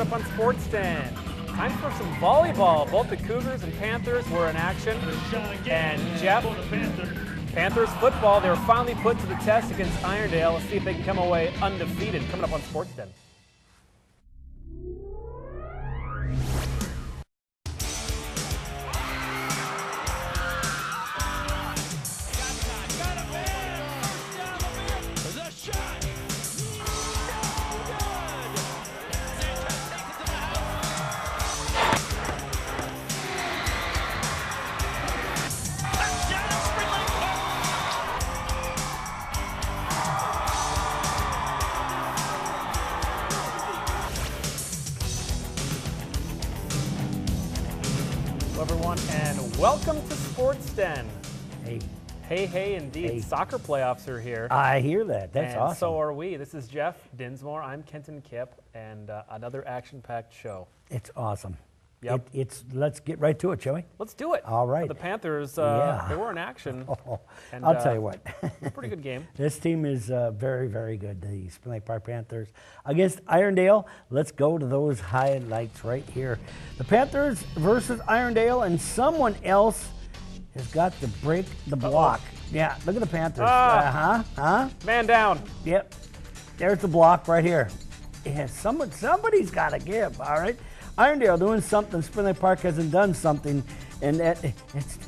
up on Sports Den. Time for some volleyball. Both the Cougars and Panthers were in action. And Jeff, Panthers football, they were finally put to the test against Irondale. Let's see if they can come away undefeated. Coming up on Sports Den. Everyone, and welcome to Sports Den. Hey, indeed. Hey. Soccer playoffs are here. I hear that. That's and awesome. so are we. This is Jeff Dinsmore. I'm Kenton Kipp, and another action-packed show. It's awesome. Yep. Let's get right to it, shall we? Let's do it. All right. The Panthers, Yeah. they were in action. And, I'll tell you what. pretty good game. This team is very, very good, the Spring Lake Park Panthers. Against Irondale, let's go to those highlights right here. The Panthers versus Irondale, and someone else has got to break the block. Yeah, look at the Panthers. Man down. Yep. There's the block right here. Yeah, somebody's got to give, all right? Irondale doing something. Spring Lake Park hasn't done something, and it's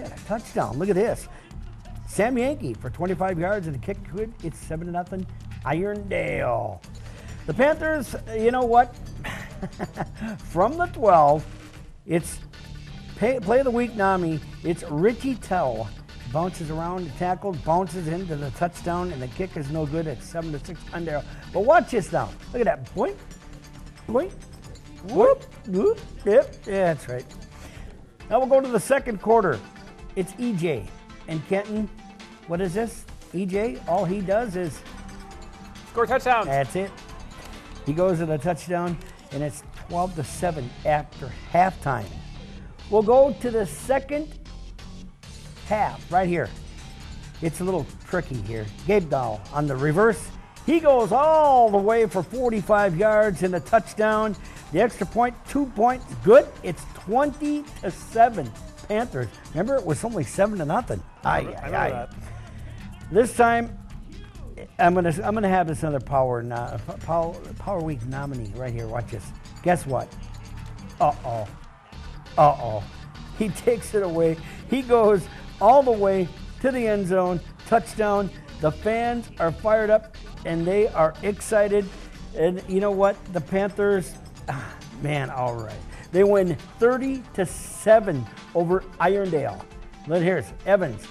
a touchdown. Look at this. Sam Yankee for 25 yards and a kick good. It's 7-0 Irondale. The Panthers, you know what? From the 12, it's play of the week nominee. It's Richie Tell. Bounces around, tackles, bounces into the touchdown, and the kick is no good at 7-6 Irondale. But watch this now. Look at that. Boink, boink, whoop, whoop. Yep, yeah, that's right. Now we'll go to the second quarter. It's EJ and Kenton. What is this? EJ, all he does is Score touchdown. that's it. He goes to the touchdown, and it's 12-7 after halftime. We'll go to the second half right here. It's a little tricky here. Gabe Dahl on the reverse. He goes all the way for 45 yards and a touchdown. The extra point, 2 points, good. It's 20-7 Panthers. Remember, it was only 7-0. I remember that. This time, I'm gonna have this another Power Week nominee right here. Watch this. Guess what? He takes it away. He goes all the way to the end zone. Touchdown. The fans are fired up and they are excited. And you know what? The Panthers, man, all right. They win 30-7 over Irondale. Here's Evans.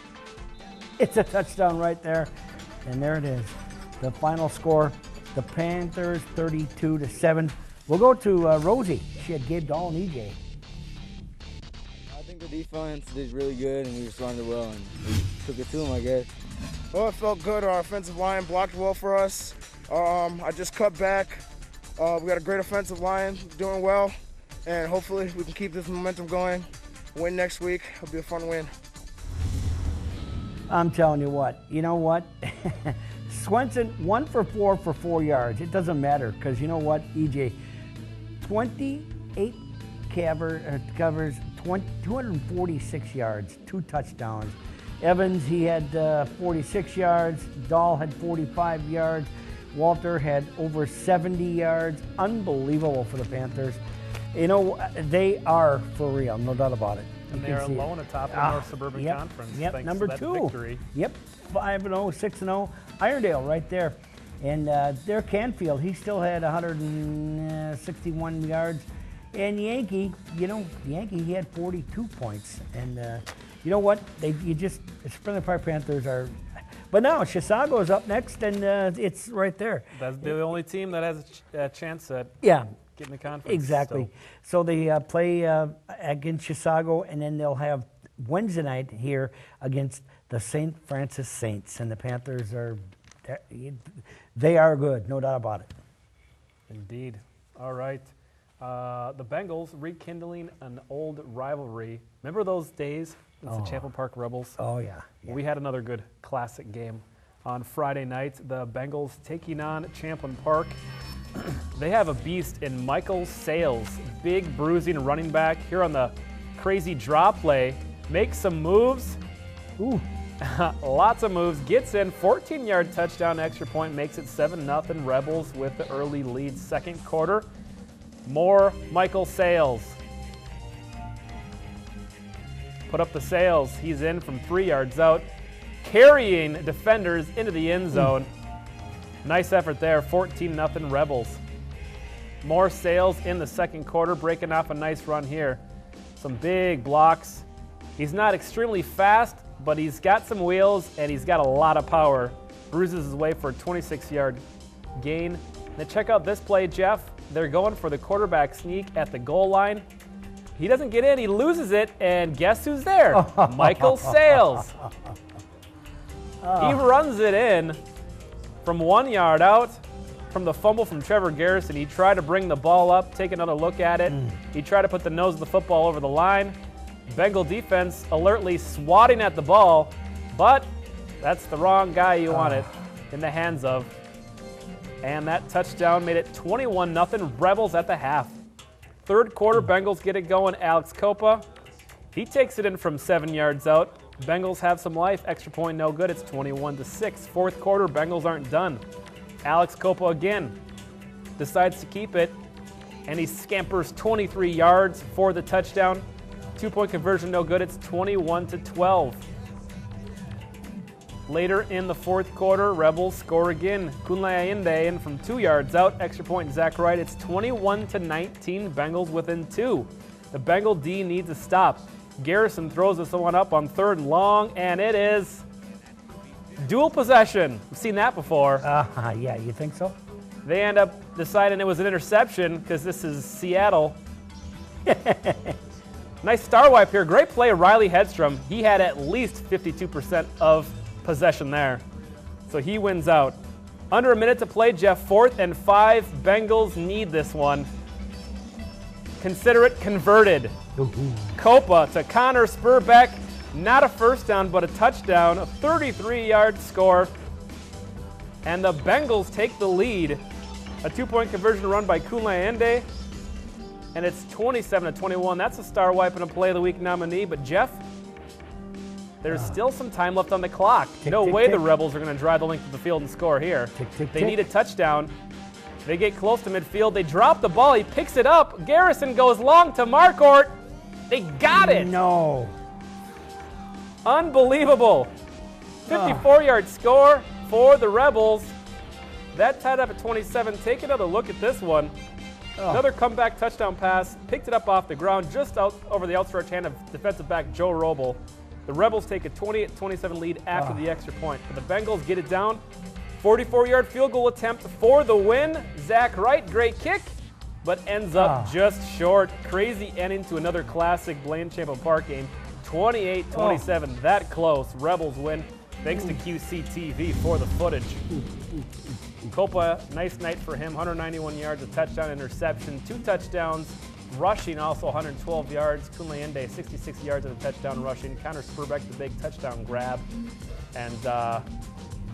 It's a touchdown right there. And there it is. The final score, the Panthers 32-7. We'll go to Rosie. She had Gabe Dahl and EJ. I think the defense did really good, and we responded well, and we took it to them, I guess. Well, it felt good. Our offensive line blocked well for us. I just cut back. We got a great offensive line doing well, and hopefully we can keep this momentum going. Win next week. It'll be a fun win. I'm telling you what. You know what? Swenson, 1 for 4 for 4 yards. It doesn't matter because you know what, EJ? 28 covers, 246 yards, 2 touchdowns. Evans, he had 46 yards. Dahl had 45 yards. Walter had over 70 yards. Unbelievable for the Panthers. You know, they are for real, no doubt about it. And You they can are see it. alone atop the North Suburban Conference. Yep, thanks number to that 2. victory. Yep, 5-0, 6-0. Irondale right there. And there Canfield, he still had 161 yards. And Yankee, he had 42 points. And you know what? The Spring Lake Park Panthers are. But now Chisago is up next, and it's right there. That's the only team that has a chance at Yeah, getting the conference. exactly. So they play against Chisago, and then they'll have Wednesday night here against the St. Francis Saints. And the Panthers they are good, no doubt about it. Indeed. All right. The Bengals rekindling an old rivalry. Remember those days? It's the Champlain Park Rebels. Oh, yeah. We had another good classic game on Friday night. The Bengals taking on Champlain Park. They have a beast in Michael Sales, big bruising running back here on the crazy drop play. Makes some moves. Ooh. Lots of moves. Gets in, 14-yard touchdown, extra point, makes it 7-0 Rebels with the early lead. Second quarter, more Michael Sales. Put up the Sales. He's in from 3 yards out, carrying defenders into the end zone. Nice effort there, 14-0 Rebels. More Sales in the second quarter, breaking off a nice run here. Some big blocks. He's not extremely fast, but he's got some wheels and he's got a lot of power. Bruises his way for a 26-yard gain. Now check out this play, Jeff. They're going for the quarterback sneak at the goal line. He doesn't get in, he loses it, and guess who's there? Michael Sales. He runs it in from 1 yard out from the fumble from Trevor Garrison. He tried to bring the ball up, take another look at it. He tried to put the nose of the football over the line. Bengal defense alertly swatting at the ball, but that's the wrong guy you wanted in the hands of. And that touchdown made it 21-0 Rebels at the half. Third quarter, Bengals get it going. Alex Copa, he takes it in from 7 yards out. Bengals have some life. Extra point, no good. It's 21-6. Fourth quarter, Bengals aren't done. Alex Copa again decides to keep it, and he scampers 23 yards for the touchdown. 2-point conversion, no good. It's 21-12. Later in the fourth quarter, Rebels score again. Kunlayinde in from 2 yards out. Extra point, Zach Wright. It's 21-19. Bengals within 2. The Bengal D needs a stop. Garrison throws this one up on 3rd and long, and it is dual possession. We've seen that before. Yeah, you think so? They end up deciding it was an interception because this is Seattle. Nice star wipe here. Great play, Riley Hedstrom. He had at least 52% of possession there. So he wins out. Under a minute to play, Jeff. 4th and 5. Bengals need this one. Consider it converted. Copa to Connor Spurbeck. Not a first down, but a touchdown. A 33-yard score. And the Bengals take the lead. A 2-point conversion run by Kunlayinde. And it's 27-21. That's a star wipe and a play of the week nominee. But Jeff, there's still some time left on the clock. No way the Rebels are going to drive the length of the field and score here. They need a touchdown. They get close to midfield. They drop the ball. He picks it up. Garrison goes long to Marquardt. They got it. No. Unbelievable. 54-yard score for the Rebels. That tied up at 27. Take another look at this one. Another comeback touchdown pass. Picked it up off the ground just out over the outstretched hand of defensive back Joe Roble. The Rebels take a 28-27 lead after the extra point. But the Bengals get it down. 44-yard field goal attempt for the win. Zach Wright, great kick, but ends up just short. Crazy ending to another classic Blaine Champa Park game. 28-27, that close. Rebels win. Thanks to QCTV for the footage. Copa, nice night for him. 191 yards, a touchdown, interception, 2 touchdowns. Rushing also 112 yards. Kunlayinde 66 yards and a touchdown rushing. Connor Spurbeck the big touchdown grab. And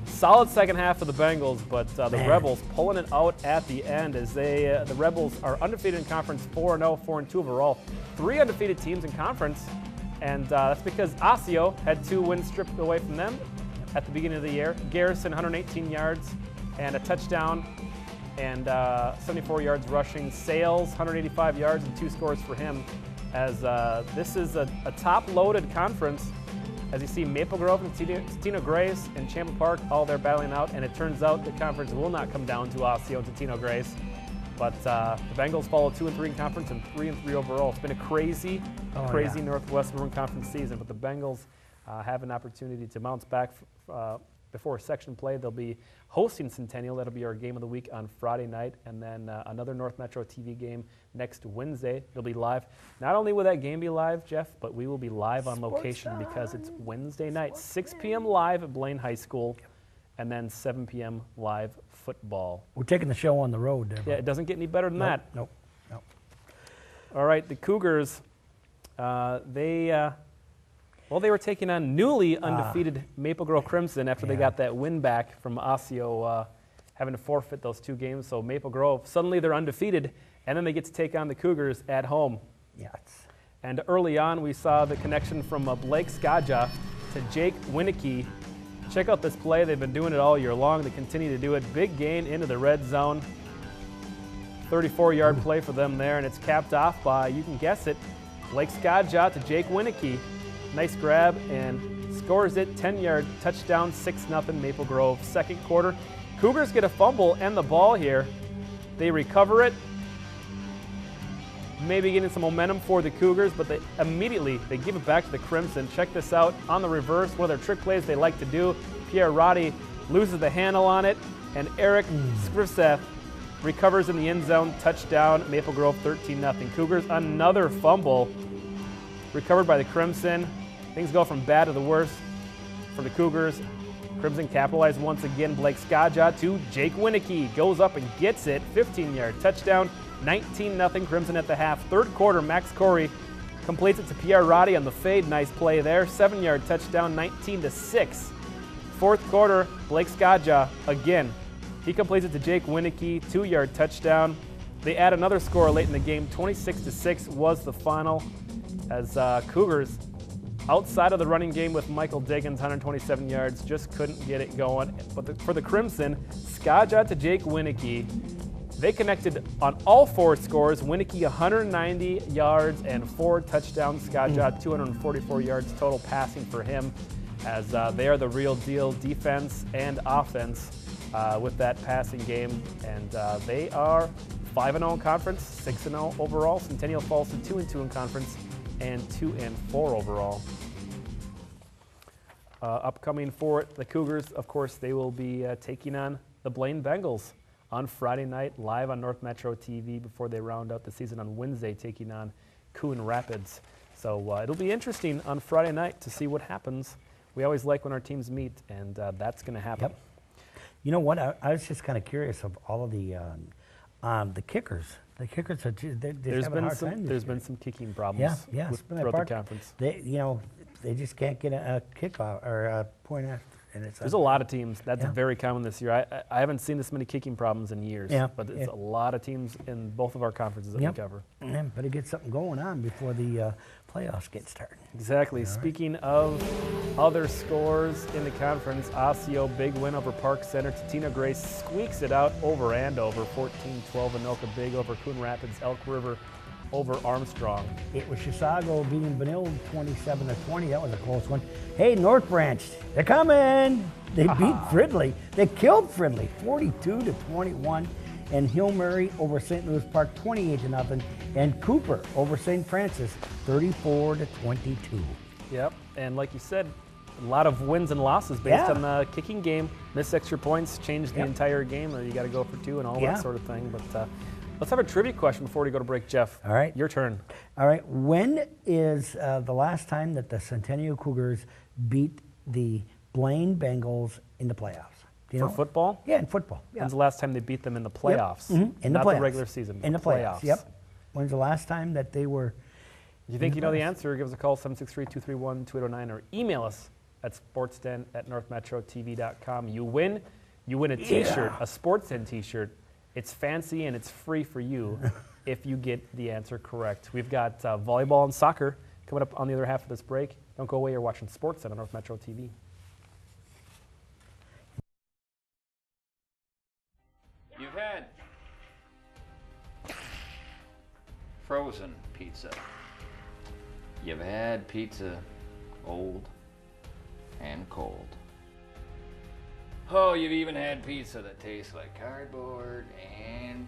solid second half of the Bengals, but the Rebels pulling it out at the end as the Rebels are undefeated in conference, 4-0, 4-2 overall. 3 undefeated teams in conference, and that's because Osseo had 2 wins stripped away from them at the beginning of the year. Garrison 118 yards and a touchdown, and 74 yards rushing. Sales, 185 yards and 2 scores for him, as this is a top-loaded conference. As you see, Maple Grove and Totino Grace and Champa Park, all there battling out, and it turns out the conference will not come down to Osseo and Totino Grace. But the Bengals follow 2-3 in conference and 3-3 overall. It's been a crazy Northwest Maroon Conference season, but the Bengals have an opportunity to bounce back before section play. They'll be hosting Centennial. That'll be our game of the week on Friday night, and then another North Metro TV game next Wednesday. They'll be live. Not only will that game be live, Jeff, but we will be live on location because it's Wednesday night, 6 p.m. live at Blaine High School, and then 7 p.m. live football. We're taking the show on the road there. Yeah, it doesn't get any better than that. Nope. All right, the Cougars, they were taking on newly undefeated Maple Grove Crimson after they got that win back from Osseo having to forfeit those 2 games. So Maple Grove, suddenly they're undefeated, and then they get to take on the Cougars at home. Yes. And early on, we saw the connection from Blake Skaja to Jake Winicky. Check out this play. They've been doing it all year long. They continue to do it. Big gain into the red zone. 34-yard play for them there, and it's capped off by, you can guess it, Blake Skaja to Jake Winicky. Nice grab, and scores it. 10-yard touchdown, 6-0 Maple Grove. Second quarter, Cougars get a fumble and the ball here. They recover it. Maybe getting some momentum for the Cougars, but they give it back to the Crimson. Check this out on the reverse, one of their trick plays they like to do. Pierre Roddy loses the handle on it, and Eric Skrivseth recovers in the end zone. Touchdown, Maple Grove 13-0. Cougars, another fumble recovered by the Crimson. Things go from bad to the worst for the Cougars. Crimson capitalized once again. Blake Skaja to Jake Winicky. Goes up and gets it. 15-yard touchdown. 19-0 Crimson at the half. Third quarter, Max Corey completes it to Pierre Roddy on the fade. Nice play there. 7-yard touchdown, 19-6. Fourth quarter, Blake Skaja again. He completes it to Jake Winicky. 2-yard touchdown. They add another score late in the game. 26-6 was the final, as Cougars, outside of the running game with Michael Diggins, 127 yards, just couldn't get it going. But for the Crimson, Skaja to Jake Winicky. They connected on all 4 scores. Winicky 190 yards and 4 touchdowns. Skaja 244 yards total passing for him, as they are the real deal defense and offense with that passing game. And they are 5-0 in conference, 6-0 overall. Centennial falls to 2-2 in conference and 2-4 overall. Upcoming for the Cougars, of course, they will be taking on the Blaine Bengals on Friday night, live on North Metro TV, before they round out the season on Wednesday, taking on Coon Rapids. So it'll be interesting on Friday night to see what happens. We always like when our teams meet, and that's going to happen. Yep. You know what? I was just kind of curious of all of the kickers. The kickers are There's been some kicking problems throughout the conference. They just can't get a kickoff or a point after. And there's a lot of teams. That's very common this year. I haven't seen this many kicking problems in years. Yeah, but it's a lot of teams in both of our conferences that we cover. Yeah, better get something going on before the playoffs get started. Exactly. Speaking of other scores in the conference, Osseo, big win over Park Center. Tatina Grace squeaks it out over Andover, 14-12. Anoka big over Coon Rapids. Elk River over Armstrong. It was Chisago beating Benilde 27-20. That was a close one. Hey, North Branch, they're coming. They beat Fridley. They killed Fridley 42-21. And Hill Murray over St. Louis Park 28-0. And Cooper over St. Francis 34-22. Yep, and like you said, a lot of wins and losses based on the kicking game. Missed extra points, changed the entire game. You got to go for 2 and all that sort of thing. But let's have a trivia question before we go to break, Jeff. All right. Your turn. All right. When is the last time that the Centennial Cougars beat the Blaine Bengals in the playoffs? Do you know? Football? Yeah, in football. Yeah. When's the last time they beat them in the playoffs? Yep. In the Not playoffs. the regular season. In the playoffs. Yep. When's the last time that they were? If you think you know the answer, give us a call, 763-231-2809, or email us at sportsden@northmetrotv.com. You win a T-shirt, a SportsDen T-shirt. It's fancy and it's free for you if you get the answer correct. We've got volleyball and soccer coming up on the other half of this break. Don't go away. You're watching SportsDen on North Metro TV. You've had frozen pizza. You've had pizza old and cold. Oh, you've even had pizza that tastes like cardboard and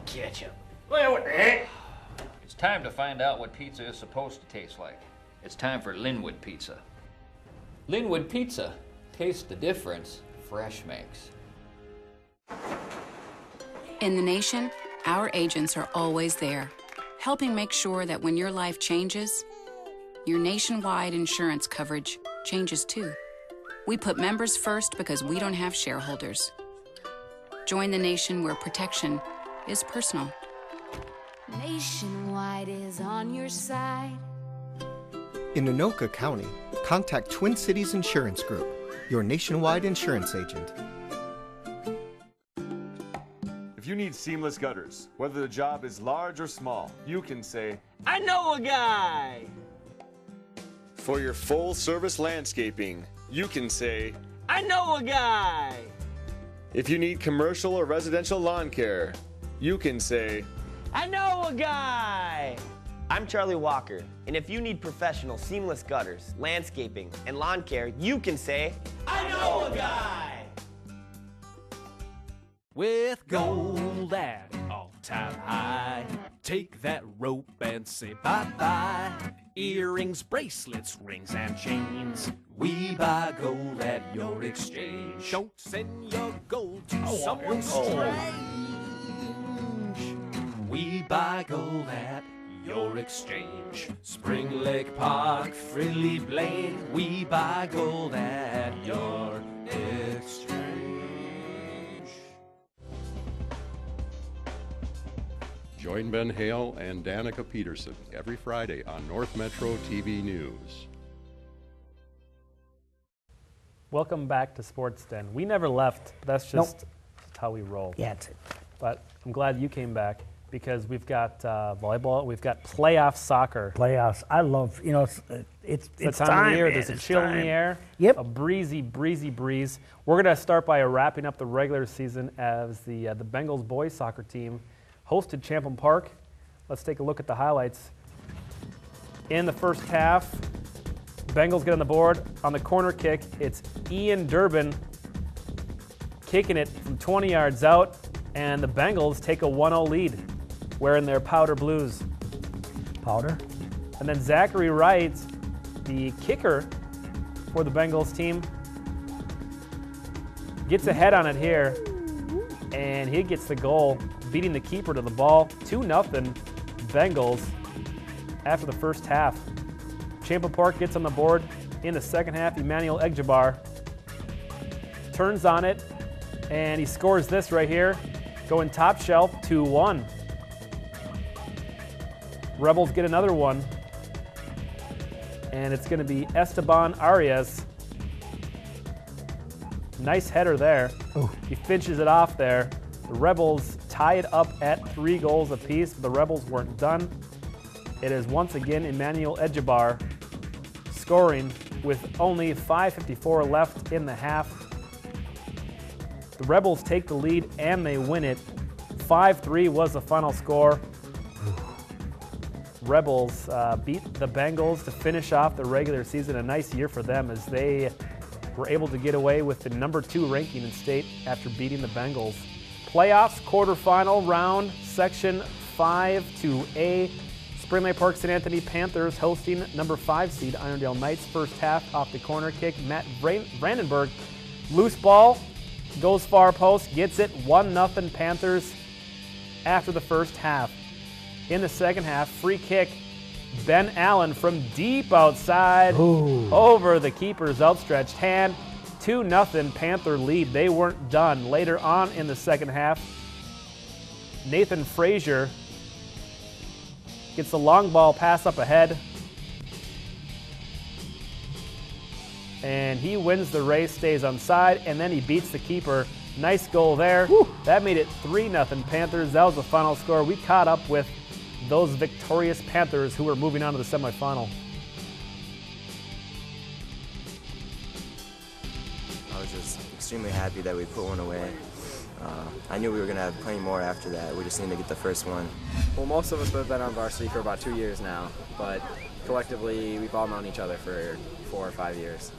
ketchup. Well, what the heck? It's time to find out what pizza is supposed to taste like. It's time for Linwood Pizza. Linwood Pizza. Taste the difference fresh makes. In the nation, our agents are always there, helping make sure that when your life changes, your nationwide insurance coverage changes too. We put members first because we don't have shareholders. Join the nation where protection is personal. Nationwide is on your side. In Anoka County, contact Twin Cities Insurance Group, your nationwide insurance agent. you need seamless gutters, whether the job is large or small, you can say, I know a guy! For your full service landscaping, you can say, I know a guy! If you need commercial or residential lawn care, you can say, I know a guy! I'm Charlie Walker, and if you need professional seamless gutters, landscaping, and lawn care, you can say, I know a guy! With gold at all-time high, take that rope and say bye-bye. Earrings, bracelets, rings, and chains, we buy gold at your exchange. Don't send your gold to someone strange. We buy gold at your exchange. Spring Lake Park, Frilly Blade, we buy gold at your exchange. Join Ben Hale and Danica Peterson every Friday on North Metro TV News. Welcome back to Sports Den. We never left. That's just how we roll. Yeah, that's it. But I'm glad you came back because we've got volleyball. We've got playoff soccer. Playoffs. I love, it's the time time of the year. man, There's a it's chill time. in the air. Yep. A breezy breeze. We're going to start by wrapping up the regular season as the Bengals boys soccer team hosted Champlin Park. Let's take a look at the highlights. In the first half, Bengals get on the board. On the corner kick, it's Ian Durbin kicking it from 20 yards out, and the Bengals take a 1-0 lead, wearing their powder blues. Powder? And then Zachary Wright, the kicker for the Bengals team, gets ahead on it here, and he gets the goal, beating the keeper to the ball. 2-0 Bengals after the first half. Champlin Park gets on the board in the second half. Emmanuel Egjabar turns on it, and he scores this right here, going top shelf, 2-1. Rebels get another one, and it's going to be Esteban Arias. Nice header there. Ooh. He finishes it off there. The Rebels tie it up at 3 goals apiece, but the Rebels weren't done. It is once again Emmanuel Egjabar scoring with only 5:54 left in the half. The Rebels take the lead and they win it. 5-3 was the final score. Rebels beat the Bengals to finish off the regular season. A nice year for them as they were able to get away with the number 2 ranking in state after beating the Bengals. Playoffs, quarterfinal round, section 5-A. Spring Lake Park St. Anthony Panthers hosting number 5 seed Irondale Knights. First half off the corner kick. Matt Brandenburg, loose ball, goes far post, gets it, 1-0 Panthers after the first half. In the second half, free kick, Ben Allen from deep outside over the keeper's outstretched hand. 2-0 Panther lead. They weren't done. Later on in the second half, Nathan Frazier gets the long ball pass up ahead, and he wins the race, stays onside, and then he beats the keeper. Nice goal there. Woo. That made it 3-0 Panthers. That was the final score. We caught up with those victorious Panthers who were moving on to the semifinal. I was just extremely happy that we put one away. I knew we were going to have plenty more after that. We just needed to get the first one. Well, most of us have been on varsity for about 2 years now, but collectively we've all known each other for 4 or 5 years.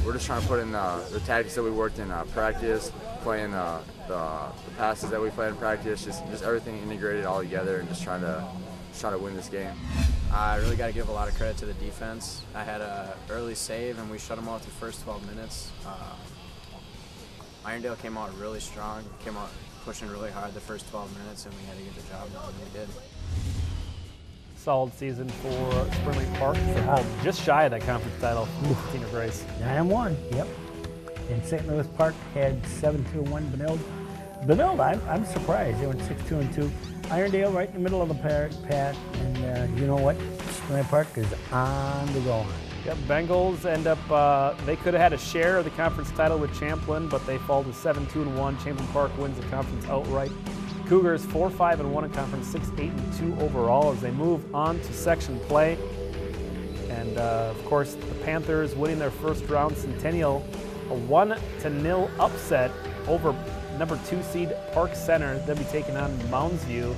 We're just trying to put in the tactics that we worked in practice, playing the passes that we played in practice, just everything integrated all together, and just trying to win this game. I really got to give a lot of credit to the defense. I had an early save, and we shut them out the first 12 minutes. Irondale came out really strong, came out pushing really hard the first 12 minutes, and we had to get the job done, and we did. Solid season for Spring Lake Park. Just shy of that conference title. Tina Grace. 9-1, yep. And St. Louis Park had 7-2-1 Benilde. Benilde, I'm surprised. They went 6-2-2. Irondale right in the middle of the path, and you know what? Spring Lake Park is on the go. Yep, Bengals end up, they could have had a share of the conference title with Champlin, but they fall to 7-2-1. Champlin Park wins the conference outright. Cougars 4-5-1 in conference, 6-8-2 overall as they move on to section play. And of course, the Panthers winning their first round Centennial, a 1-0 upset over number 2 seed Park Center. They'll be taking on Mounds View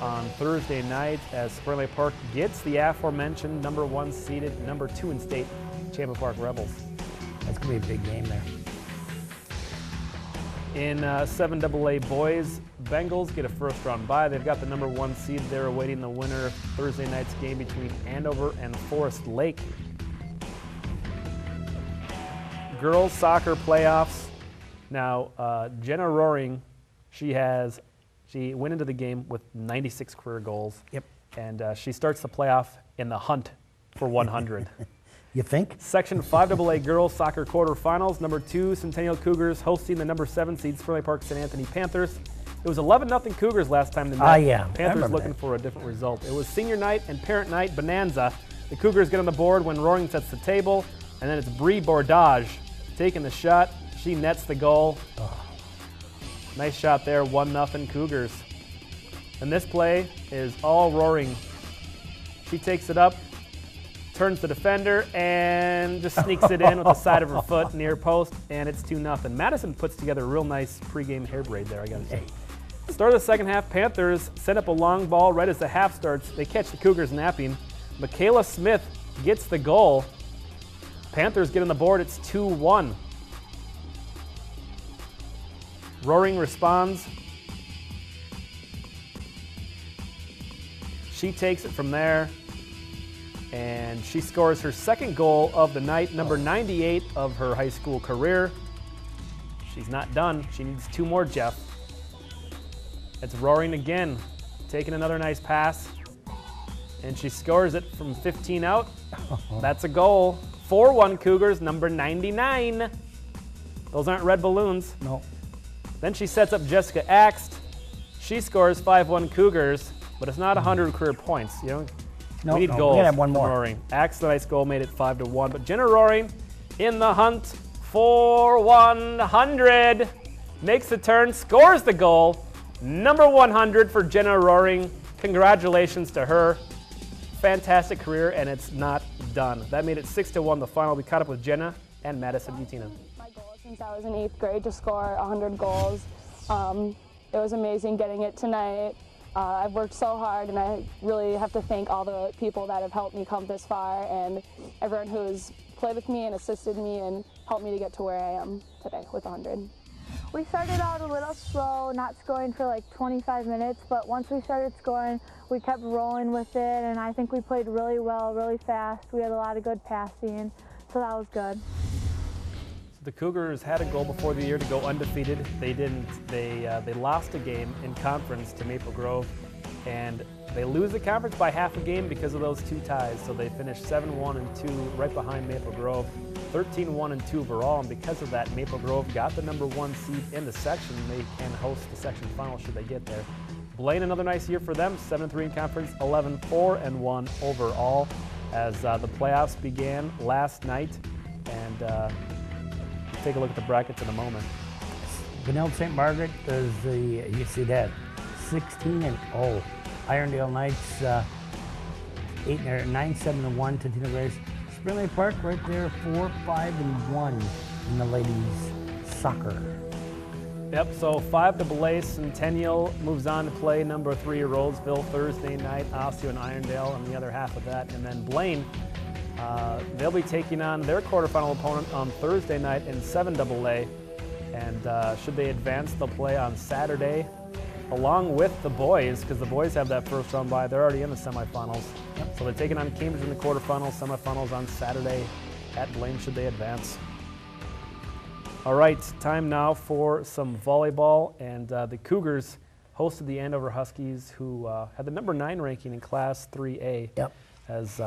on Thursday night as Spring Lake Park gets the aforementioned number 1 seeded, number 2 in state Champion Park Rebels. That's going to be a big game there. In 7AA boys, Bengals get a first round bye. They've got the number 1 seed there awaiting the winner of Thursday night's game between Andover and Forest Lake. Girls soccer playoffs. Now, Jenna Roaring, she went into the game with 96 career goals. Yep. And she starts the playoff in the hunt for 100. You think? Section 5AA girls soccer quarterfinals. Number 2 Centennial Cougars hosting the number 7 seed Spring Lake Park St. Anthony Panthers. It was 11-0 Cougars last time they met. Yeah. Panthers looking for a different result. It was senior night and parent night bonanza. The Cougars get on the board when Roaring sets the table, and then it's Brie Bordage taking the shot. She nets the goal. Oh. Nice shot there, 1-0 Cougars. And this play is all Roaring. She takes it up, turns the defender, and just sneaks it in with the side of her foot near post, and it's 2-0. Madison puts together a real nice pregame hair braid there, I gotta say. Start of the second half, Panthers set up a long ball right as the half starts. They catch the Cougars napping. Michaela Smith gets the goal. Panthers get on the board, it's 2-1. Roaring responds. She takes it from there, and she scores her second goal of the night, number 98 of her high school career. She's not done. She needs 2 more, Jeff. It's Roaring again, taking another nice pass, and she scores it from 15 out. That's a goal. 4-1 Cougars, number 99. Those aren't red balloons. No. Then she sets up Jessica Axt. She scores 5-1 Cougars, but it's not 100 career points. You know, No, we need no, goals. we gotta have one more. Roaring. Axe, the nice goal, made it 5-1. But Jenna Roaring in the hunt for 100. Makes the turn, scores the goal. Number 100 for Jenna Roaring. Congratulations to her. Fantastic career, and it's not done. That made it 6-1 the final. We caught up with Jenna and Madison Butina. My goal since I was in 8th grade to score 100 goals. It was amazing getting it tonight. I've worked so hard, and I really have to thank all the people that have helped me come this far and everyone who's played with me and assisted me and helped me to get to where I am today with 100. We started out a little slow, not scoring for like 25 minutes, but once we started scoring, we kept rolling with it, and I think we played really well, really fast. We had a lot of good passing, so that was good. The Cougars had a goal before the year to go undefeated. They didn't. They lost a game in conference to Maple Grove, and they lose the conference by half a game because of those 2 ties. So they finished 7-1-2 right behind Maple Grove, 13-1-2 overall. And because of that, Maple Grove got the number 1 seed in the section. They can host the section final should they get there. Blaine, another nice year for them, 7-3 in conference, 11-4-1 overall as the playoffs began last night. And we'll take a look at the brackets in a moment. Benilde St. Margaret is you see that, 16-0. Irondale Knights 9-7-1 to Tino Grace. Spring Lake Park right there 4-5-1 in the ladies soccer. Yep, so 5AA Centennial moves on to play number 3 Rollsville Thursday night, Osseo and Irondale on the other half of that. And then Blaine, they'll be taking on their quarterfinal opponent on Thursday night in 7AA. And should they advance, they'll play on Saturday along with the boys, because the boys have that first round bye. They're already in the semifinals. Yep. So they're taking on Cambridge in the quarterfinals, semifinals on Saturday at Blaine should they advance. All right, time now for some volleyball, and the Cougars hosted the Andover Huskies, who had the number 9 ranking in Class 3A. Yep. As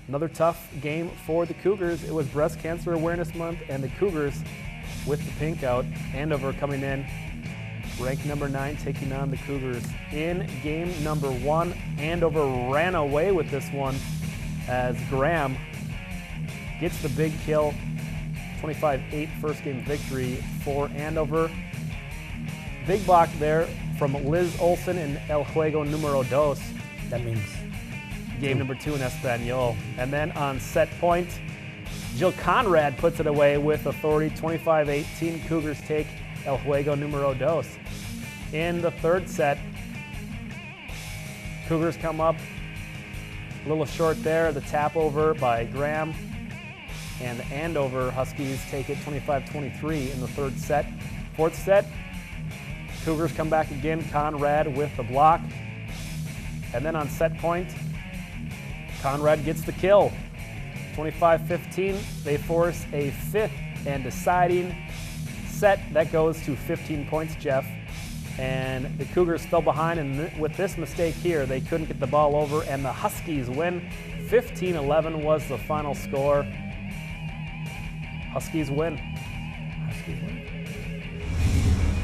another tough game for the Cougars. It was Breast Cancer Awareness Month, and the Cougars with the pink out. Andover coming in ranked number 9, taking on the Cougars. In game number 1, Andover ran away with this one as Graham gets the big kill. 25-8 first game victory for Andover. Big block there from Liz Olson in El Juego Número Dos. That means game number 2 in Espanol. And then on set point, Jill Conrad puts it away with authority. 25-18. Cougars take El Juego Número Dos. In the third set, Cougars come up a little short there. The tap over by Graham. And the Andover Huskies take it 25-23 in the third set. Fourth set, Cougars come back again. Conrad with the block. And then on set point, Conrad gets the kill. 25-15, they force a fifth and deciding set that goes to 15 points, Jeff. And the Cougars fell behind, and with this mistake here, they couldn't get the ball over, and the Huskies win. 15-11 was the final score. Huskies win. Huskies win.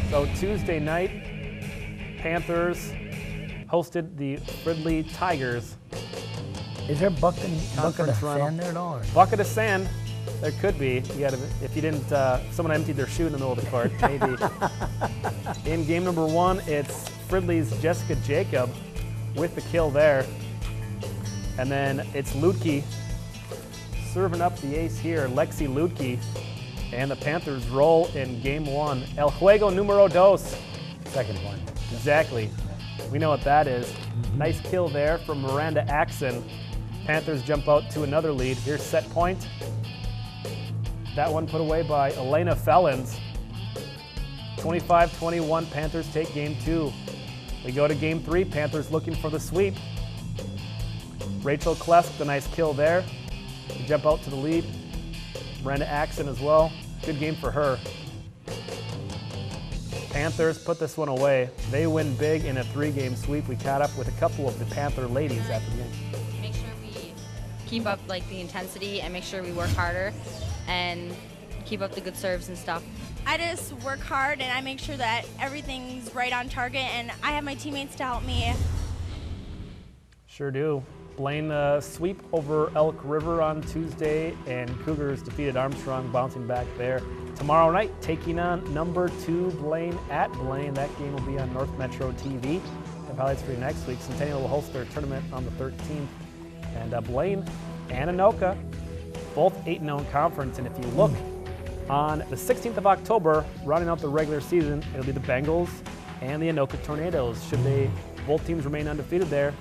So Tuesday night, Panthers hosted the Fridley Tigers. Is there a bucket of Conference run. sand there at all? Or? Bucket of sand. There could be. You gotta, if you didn't, someone emptied their shoe in the middle of the court, maybe. In game number 1, it's Fridley's Jessica Jacob with the kill there. And then it's Lutke serving up the ace here, Lexi Lutke. And the Panthers roll in game 1. El Juego Número Dos. Second one. Exactly. We know what that is. Nice kill there from Miranda Axon. Panthers jump out to another lead. Here's set point. That one put away by Elena Fellens. 25-21, Panthers take game 2. We go to game 3, Panthers looking for the sweep. Rachel Klesk, the nice kill there. We jump out to the lead. Miranda Axon as well. Good game for her. Panthers put this one away. They win big in a 3-game sweep. We caught up with a couple of the Panther ladies after the game. Make sure we keep up like the intensity and make sure we work harder and keep up the good serves and stuff. I just work hard and I make sure that everything's right on target, and I have my teammates to help me. Sure do. Blaine sweep over Elk River on Tuesday, and Cougars defeated Armstrong, bouncing back there. Tomorrow night, taking on number 2 Blaine at Blaine. That game will be on North Metro TV. Have highlights for you next week. Centennial will host their tournament on the 13th. And Blaine and Anoka, both 8-0 in conference. And if you look on the 16th of October, rounding out the regular season, it'll be the Bengals and the Anoka Tornadoes. Should they, both teams remain undefeated there,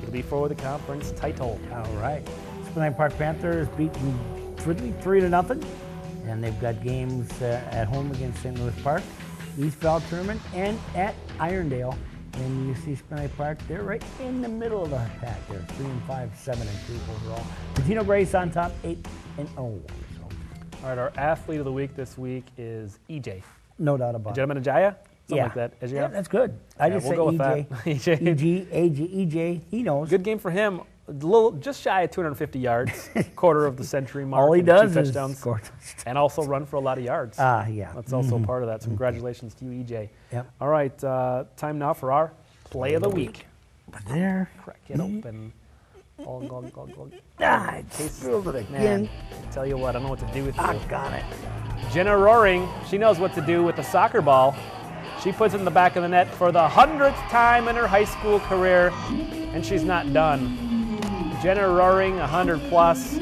it'll be for the conference title. All right. Spillane Park Panthers beating Fridley 3-0. And they've got games at home against St. Louis Park, East Val Tournament, and at Irondale. And you see Spillane Park, they're right in the middle of the pack. They're 3-5, 7-2 overall. Patino Grace on top, 8-0. All right, our athlete of the week this week is EJ. No doubt about it. Gentleman Ajaya? Something like that. Yeah, that's good. I just we'll say go with EJ. that. EJ, he knows. Good game for him. A little, just shy of 250 yards, quarter of the century mark. All he does 2 is touchdowns, score. And also run for a lot of yards. Yeah. That's also part of that. So congratulations to you, EJ. Yep. All right, time now for our play of the week. There. Crack it open. I spilled it again. Man, tell you what, I don't know what to do with you. I got it. Jenna Roaring, she knows what to do with the soccer ball. She puts it in the back of the net for the 100th time in her high school career, and she's not done. Jenna Roaring, 100 plus,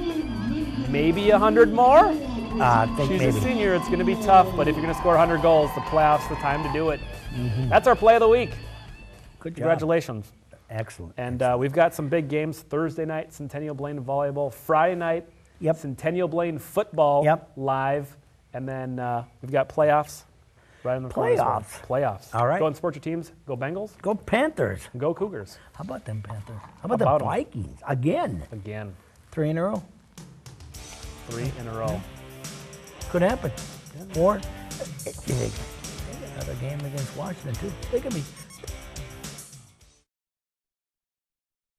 maybe 100 more? I think She's maybe. a senior, it's gonna be tough, but if you're gonna score 100 goals, the playoffs, the time to do it. That's our play of the week. Good job. Congratulations. Excellent. And we've got some big games. Thursday night, Centennial Blaine volleyball. Friday night, Centennial Blaine football live. And then we've got playoffs right in the front as well. Playoffs. All right. Go and support your teams. Go Bengals. Go Panthers. Go Cougars. How about them Panthers? How about the Vikings? Again. 3 in a row. 3 in a row. Could happen. Or another game against Washington too. They could be